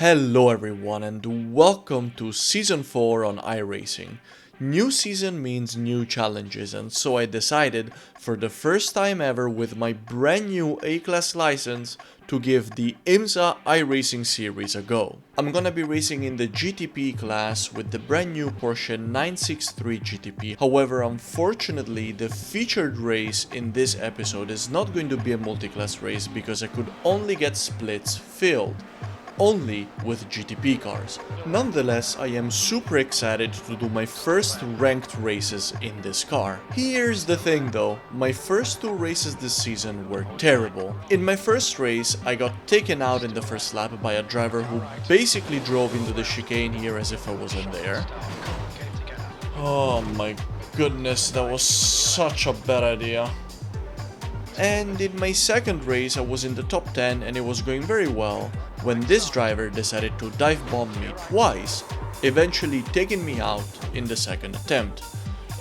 Hello everyone and welcome to Season 4 on iRacing. New season means new challenges, and so I decided, for the first time ever with my brand new A-Class license, to give the IMSA iRacing series a go. I'm gonna be racing in the GTP class with the brand new Porsche 963 GTP. However, unfortunately, the featured race in this episode is not going to be a multi-class race because I could only get splits filled only with GTP cars. Nonetheless, I am super excited to do my first ranked races in this car. Here's the thing though, my first two races this season were terrible. In my first race, I got taken out in the first lap by a driver who basically drove into the chicane here as if I wasn't there. Oh my goodness, that was such a bad idea. And in my second race I was in the top 10 and it was going very well when this driver decided to dive bomb me twice, eventually taking me out in the second attempt.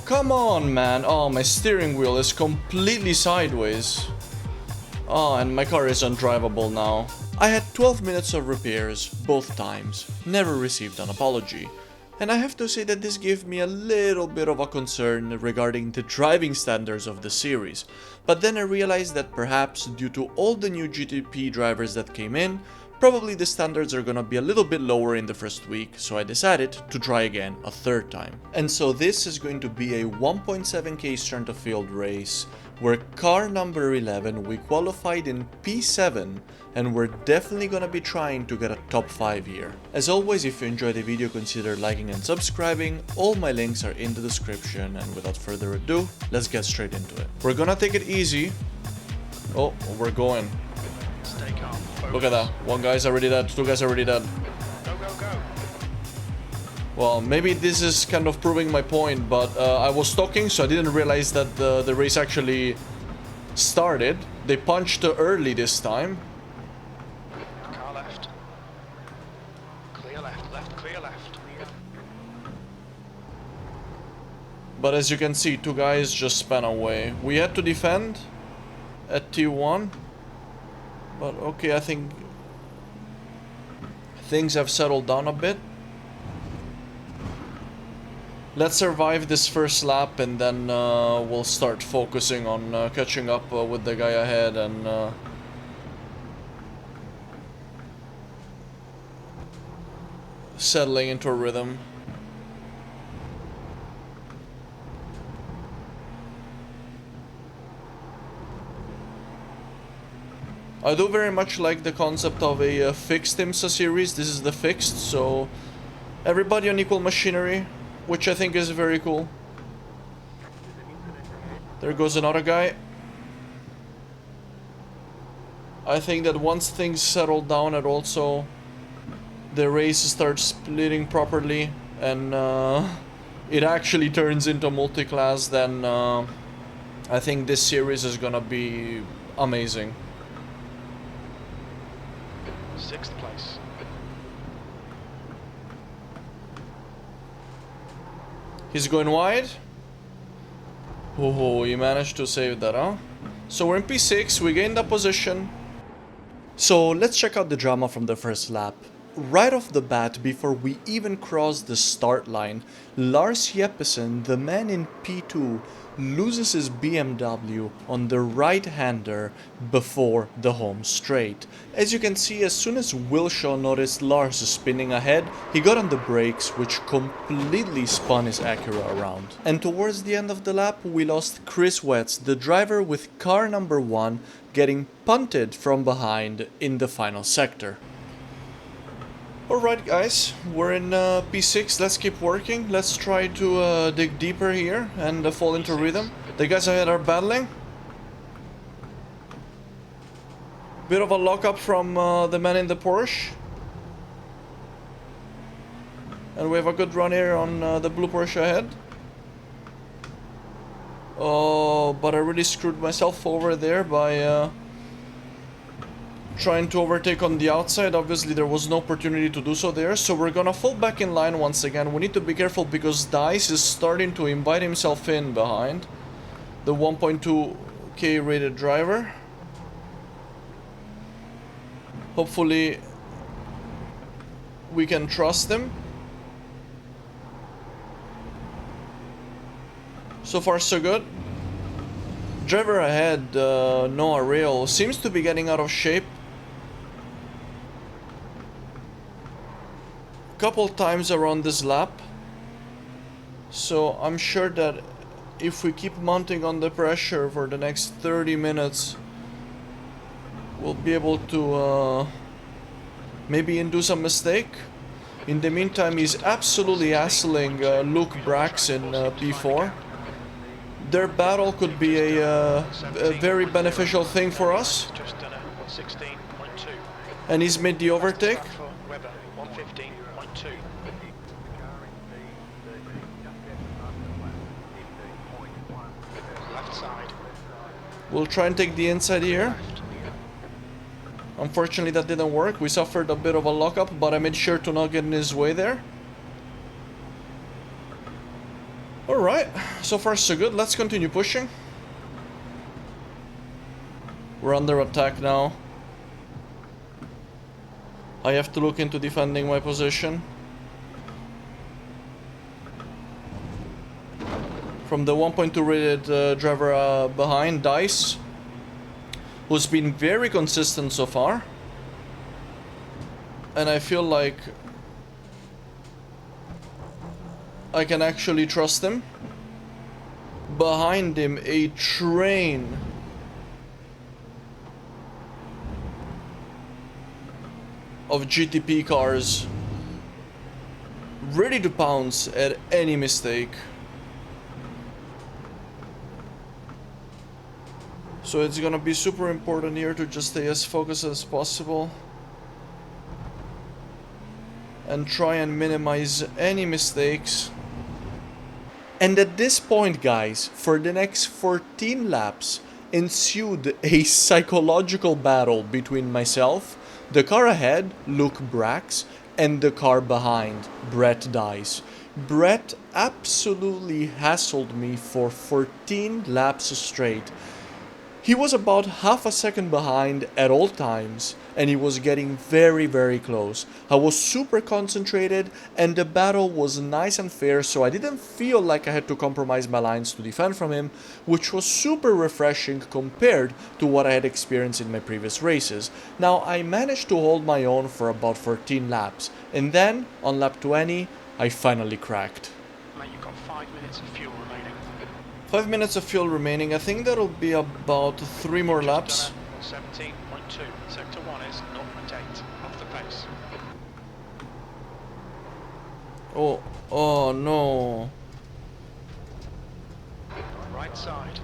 Come on man, oh my steering wheel is completely sideways. Oh, and my car is undrivable now. I had 12 minutes of repairs both times, never received an apology. And I have to say that this gave me a little bit of a concern regarding the driving standards of the series. But then I realized that perhaps due to all the new GTP drivers that came in, probably the standards are gonna be a little bit lower in the first week, so I decided to try again a third time. And so this is going to be a 1.7k strength of field race, where car number 11 we qualified in P7, and we're definitely gonna be trying to get a top 5 here. As always, if you enjoyed the video, consider liking and subscribing. All my links are in the description, and without further ado, let's get straight into it. We're gonna take it easy. Oh, we're going. Stay calm. Focus. Look at that. One guy's already dead, two guys already dead. Go, go, go. Well, maybe this is kind of proving my point, but I was talking, so I didn't realize that the race actually started. They punched early this time. Car left. Clear left, left, clear left. But as you can see, two guys just span away. We had to defend at T1. But okay, I think things have settled down a bit. Let's survive this first lap and then we'll start focusing on catching up with the guy ahead and settling into a rhythm. I do very much like the concept of a fixed IMSA series. This is the fixed, so everybody on equal machinery, which I think is very cool. There goes another guy. I think that once things settle down and also the race starts splitting properly and it actually turns into multi-class, then I think this series is gonna be amazing. 6th place. He's going wide. Oh, he managed to save that, huh? So we're in P6, we gained a position. So let's check out the drama from the first lap. Right off the bat, before we even cross the start line, Lars Jeppesen, the man in P2, loses his BMW on the right-hander before the home straight. As you can see, as soon as Wilshaw noticed Lars spinning ahead, he got on the brakes, which completely spun his Acura around. And towards the end of the lap, we lost Chris Wetz, the driver with car number 1, getting punted from behind in the final sector. Alright guys, we're in P6, let's keep working, let's try to dig deeper here and fall into rhythm. The guys ahead are battling. Bit of a lockup from the man in the Porsche. And we have a good run here on the blue Porsche ahead. Oh, but I really screwed myself over there by trying to overtake on the outside. Obviously there was no opportunity to do so there, so we're gonna fall back in line once again. We need to be careful because Dice is starting to invite himself in behind the 1.2k rated driver. Hopefully we can trust him. So far so good. Driver ahead, Noah Rail, seems to be getting out of shape. Couple times around this lap. So I'm sure that if we keep mounting on the pressure for the next 30 minutes, we'll be able to maybe induce a mistake. In the meantime, he's absolutely hassling Luke Brax in P4. Their battle could be a very beneficial thing for us. Just done a 116.2. And he's made the overtake. For Webber, 115.2. Left side. We'll try and take the inside here. Left. Unfortunately, that didn't work. We suffered a bit of a lockup, but I made sure to not get in his way there. Alright, so far so good. Let's continue pushing. We're under attack now. I have to look into defending my position. From the 1.2 rated driver behind, Dice, who's been very consistent so far. And I feel like I can actually trust him. Behind him, a train of GTP cars ready to pounce at any mistake. So it's gonna be super important here to just stay as focused as possible and try and minimize any mistakes. And at this point, guys, for the next 14 laps ensued a psychological battle between myself, the car ahead, Luke Brax, and the car behind, Brett Dice. Brett absolutely hassled me for 14 laps straight. He was about half a second behind at all times, and he was getting very, very close. I was super concentrated, and the battle was nice and fair, so I didn't feel like I had to compromise my lines to defend from him, which was super refreshing compared to what I had experienced in my previous races. Now, I managed to hold my own for about 14 laps, and then, on lap 20, I finally cracked. Mate, you've got 5 minutes of fuel remaining. 5 minutes of fuel remaining. I think that'll be about 3 more laps. 17.2. Sector 1 is 0.8 off the pace. Oh no. Right side.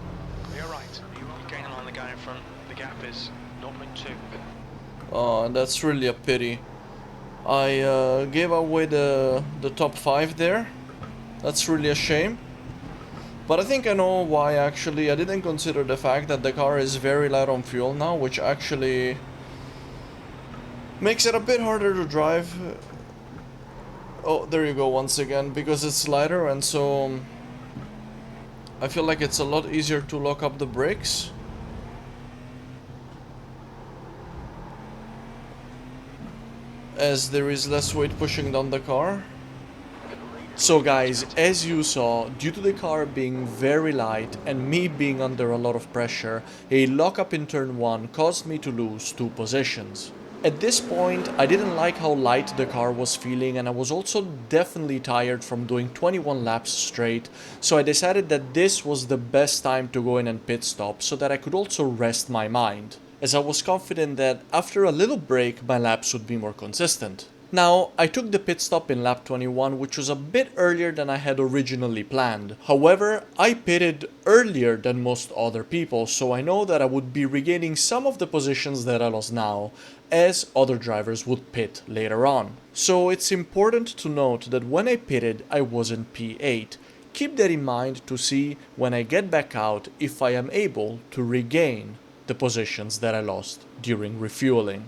Clear right. You're gaining on the guy in front. The gap is 0.2. Oh, that's really a pity. I gave away the top 5 there. That's really a shame. But I think I know why actually. I didn't consider the fact that the car is very light on fuel now, which actually makes it a bit harder to drive. Oh, there you go once again, because it's lighter, and so I feel like it's a lot easier to lock up the brakes. As there is less weight pushing down the car. So guys, as you saw, due to the car being very light and me being under a lot of pressure, a lockup in turn 1 caused me to lose 2 positions. At this point, I didn't like how light the car was feeling, and I was also definitely tired from doing 21 laps straight, so I decided that this was the best time to go in and pit stop so that I could also rest my mind, as I was confident that after a little break my laps would be more consistent. Now, I took the pit stop in lap 21, which was a bit earlier than I had originally planned. However, I pitted earlier than most other people, so I know that I would be regaining some of the positions that I lost now, as other drivers would pit later on. So it's important to note that when I pitted, I was in P8. Keep that in mind to see when I get back out if I am able to regain the positions that I lost during refueling.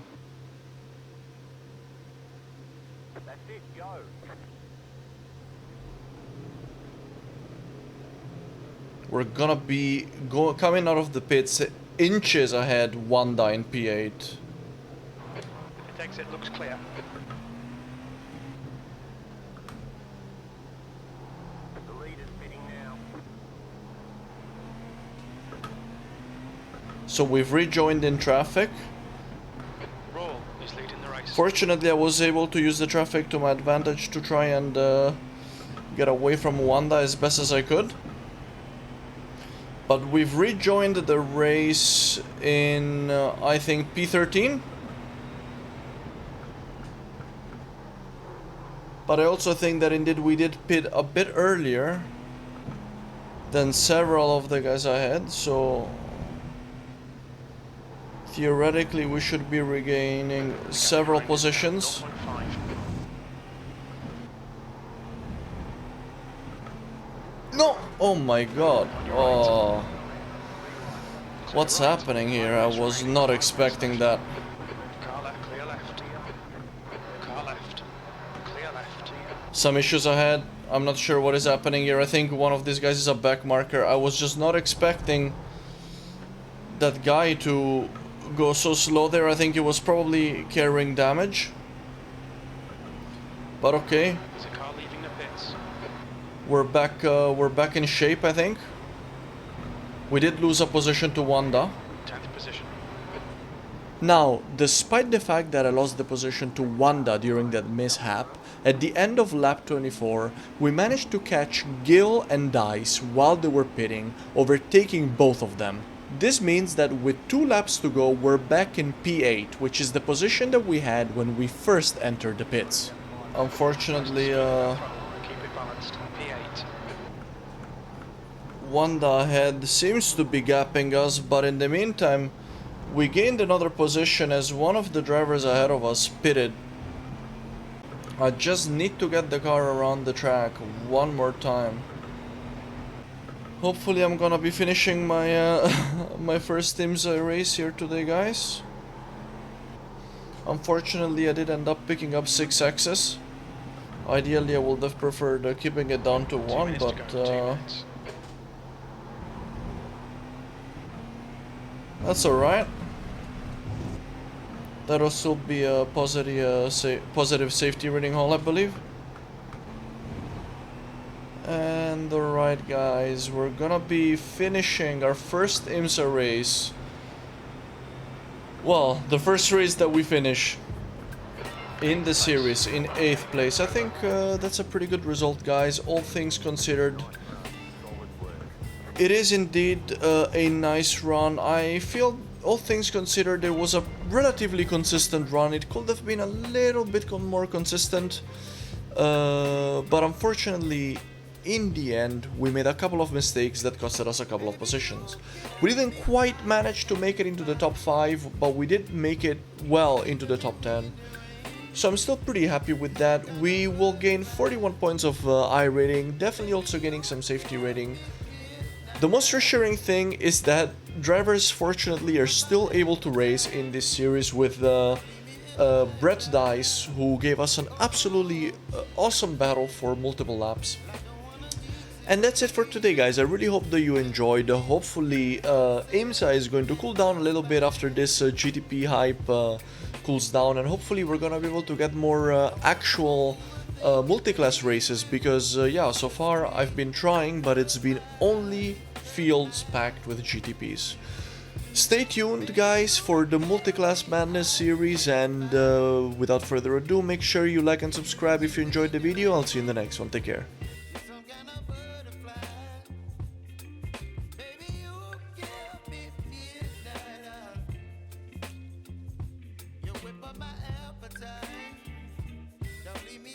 We're gonna be coming out of the pits inches ahead, Wanda in P8. It exit looks clear. So we've rejoined in traffic. Roll is leading the race. Fortunately, I was able to use the traffic to my advantage to try and get away from Wanda as best as I could. But we've rejoined the race in, I think, P13. But I also think that indeed we did pit a bit earlier than several of the guys ahead, so theoretically we should be regaining several positions. 0.5. No! Oh my god. Oh. What's happening here? I was not expecting that. Car left, clear left. Car left, clear left. Some issues ahead. I'm not sure what is happening here. I think one of these guys is a back marker. I was just not expecting that guy to go so slow there. I think he was probably carrying damage. But okay. There's a car leaving the pits. We're back in shape, I think. We did lose a position to Wanda. 10th position. Now, despite the fact that I lost the position to Wanda during that mishap, at the end of lap 24, we managed to catch Gil and Dice while they were pitting, overtaking both of them. This means that with 2 laps to go, we're back in P8, which is the position that we had when we first entered the pits. Unfortunately, Keep it balanced. P8. Wanda ahead seems to be gapping us, but in the meantime, we gained another position as one of the drivers ahead of us pitted. I just need to get the car around the track one more time. Hopefully I'm gonna be finishing my my first IMSA race here today, guys. Unfortunately, I did end up picking up 6Xs. Ideally, I would have preferred keeping it down to 2 1, minutes to but go, 2 minutes. that's alright. That'll still be a positive safety rating haul, I believe. And alright guys, we're gonna be finishing our first IMSA race. Well, the first race that we finish in the series in 8th place. I think that's a pretty good result, guys, all things considered. It is indeed a nice run. I feel, all things considered, it was a relatively consistent run. It could have been a little bit more consistent, but unfortunately, in the end, we made a couple of mistakes that costed us a couple of positions. We didn't quite manage to make it into the top 5, but we did make it well into the top 10. So I'm still pretty happy with that. We will gain 41 points of I rating, definitely also gaining some safety rating. The most reassuring thing is that drivers fortunately are still able to race in this series with Brett Dice, who gave us an absolutely awesome battle for multiple laps. And that's it for today, guys. I really hope that you enjoyed. Hopefully IMSA is going to cool down a little bit after this GTP hype cools down, and hopefully we're gonna be able to get more actual multiclass races, because yeah, so far I've been trying, but it's been only fields packed with GTPs. Stay tuned, guys, for the Multiclass Madness series, and without further ado, make sure you like and subscribe if you enjoyed the video. I'll see you in the next one. Take care. Don't leave me